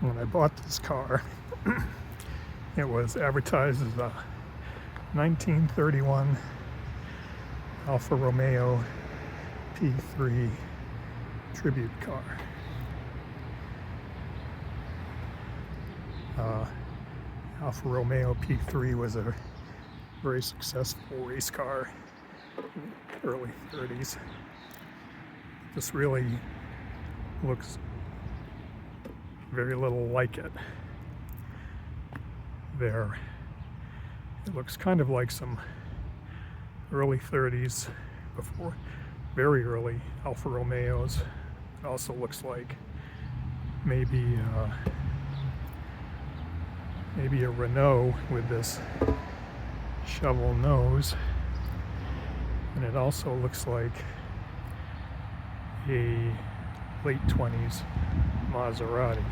When I bought this car, it was advertised as a 1931 Alfa Romeo P3 tribute car. Alfa Romeo P3 was a very successful race car in the early 30s. This really looks very little like it. It looks kind of like some early 30s, before very early Alfa Romeos. It also looks like maybe a Renault with this shovel nose, and it also looks like a late 20s Maserati.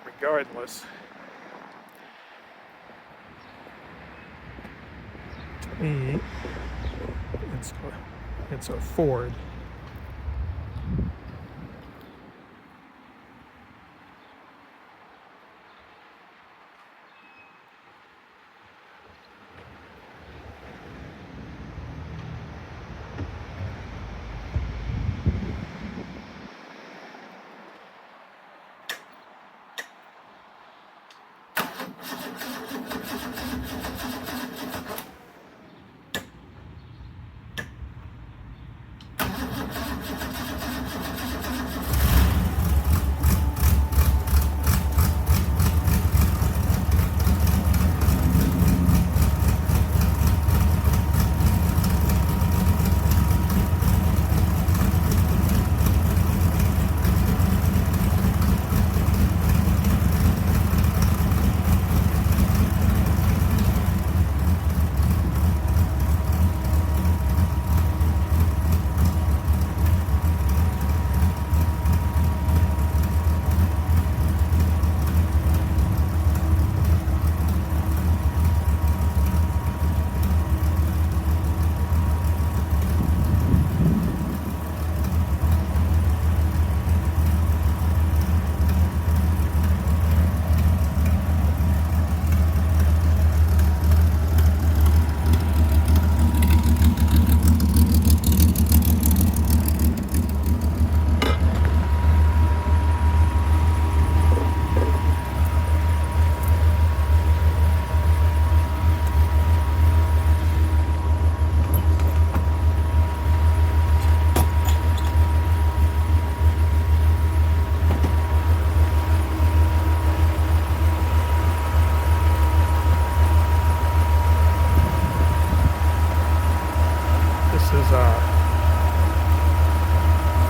Regardless, to me, it's a Ford.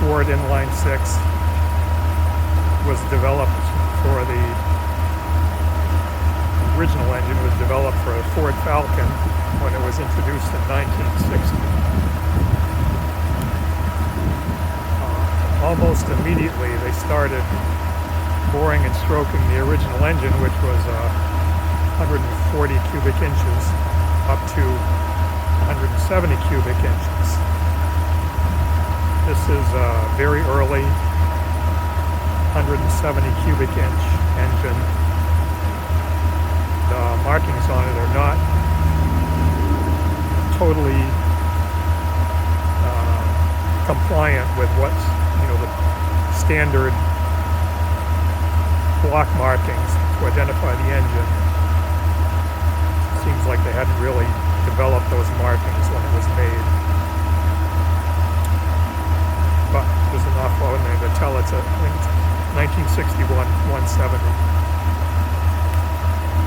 Ford Inline 6 was developed for the original engine was developed for a Ford Falcon when it was introduced in 1960. Almost immediately they started boring and stroking the original engine, which was 140 cubic inches up to 170 cubic inches. This is a very early 170 cubic inch engine. The markings on it are not totally compliant with what's, the standard block markings to identify the engine. It seems like they hadn't really developed those markings when it was made. But there's an awful lot in there to tell it's a 1961 170.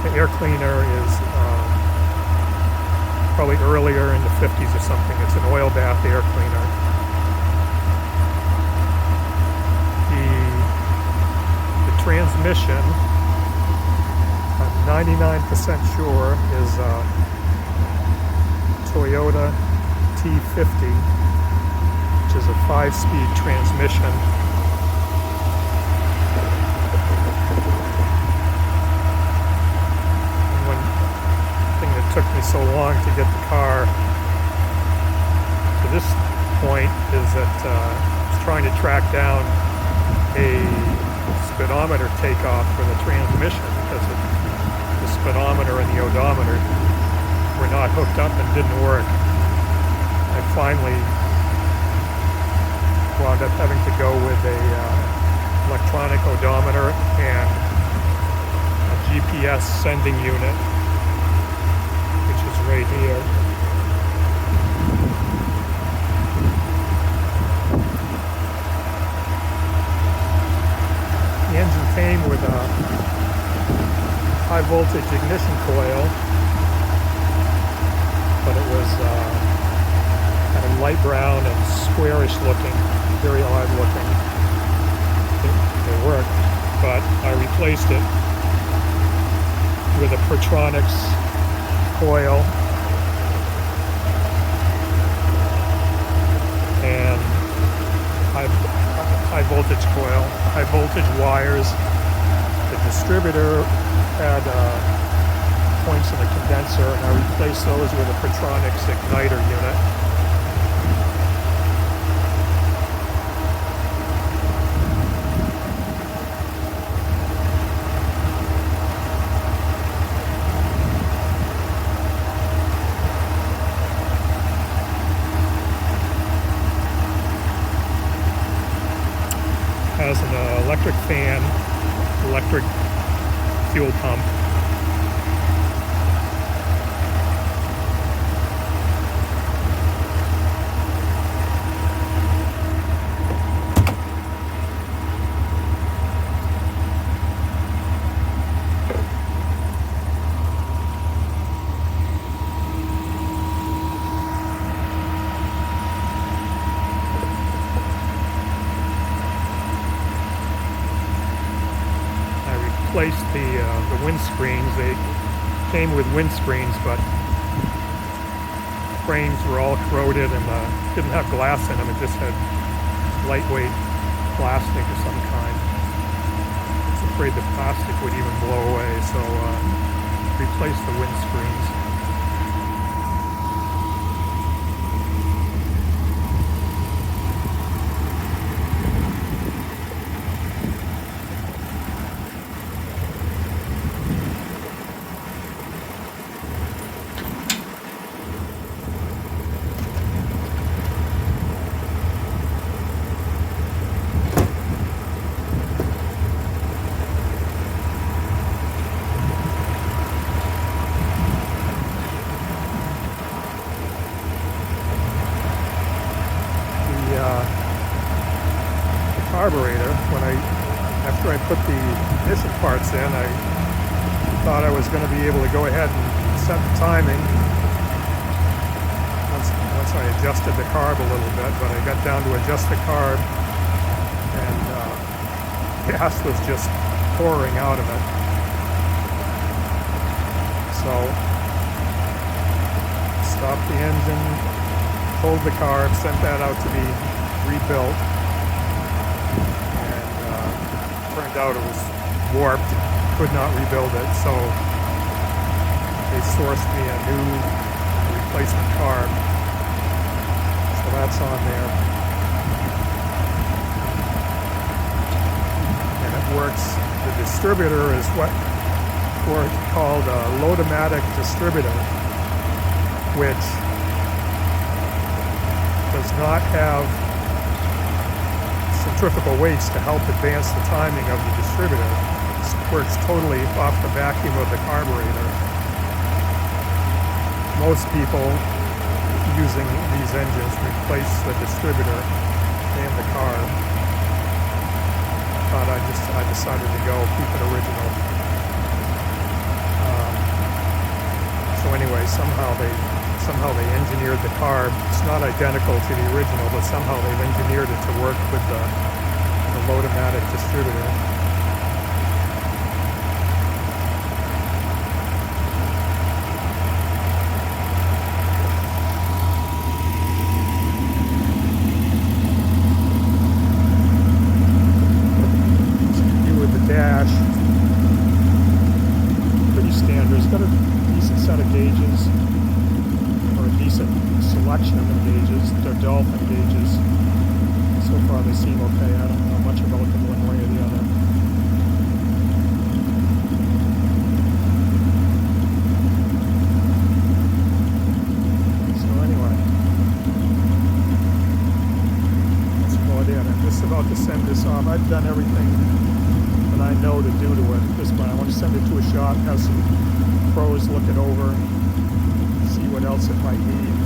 The air cleaner is probably earlier in the 50s or something. It's an oil bath air cleaner. The transmission, I'm 99% sure, is Toyota T50, which is a 5-speed transmission. And one thing that took me so long to get the car to this point is that I was trying to track down a speedometer takeoff for the transmission because the speedometer and the odometer were not hooked up and didn't work. I finally wound up having to go with a electronic odometer and a GPS sending unit, which is right here. The engine came with a high voltage ignition coil, but it was kind of light brown and squarish looking, very odd looking. It worked, but I replaced it with a Pertronix coil and high voltage coil, high voltage wires. The distributor had points in the condenser, and I replaced those with a Pertronix igniter unit. Has an electric fan, electric fuel pump. Replaced the windscreens. They came with windscreens, but frames were all corroded and didn't have glass in them. It just had lightweight plastic of some kind. I was afraid the plastic would even blow away, so replaced the windscreens. Carburetor, after I put the ignition parts in, I thought I was going to be able to go ahead and set the timing once I adjusted the carb a little bit, but I got down to adjust the carb and gas was just pouring out of it. So stopped the engine, pulled the carb, sent that out to be rebuilt. Turned out it was warped, could not rebuild it, so they sourced me a new replacement carb. So that's on there. And it works. The distributor is what's called a load-o-matic distributor, which does not have centrifugal weights to help advance the timing of the distributor. It works totally off the vacuum of the carburetor. Most people using these engines replace the distributor and the carb, but I decided to keep it original. So anyway, somehow they engineered the carb. It's not identical to the original, but somehow they've engineered it to work with the load-o-matic distributor. View with the dash. Pretty standard. It's got a decent set of gauges, or a decent selection of gauges. They're Dolphin gauges. So far they seem okay. I don't know much about them one way about to send this off. I've done everything that I know to do to it at this point. I want to send it to a shop, have some pros look it over, see what else it might need.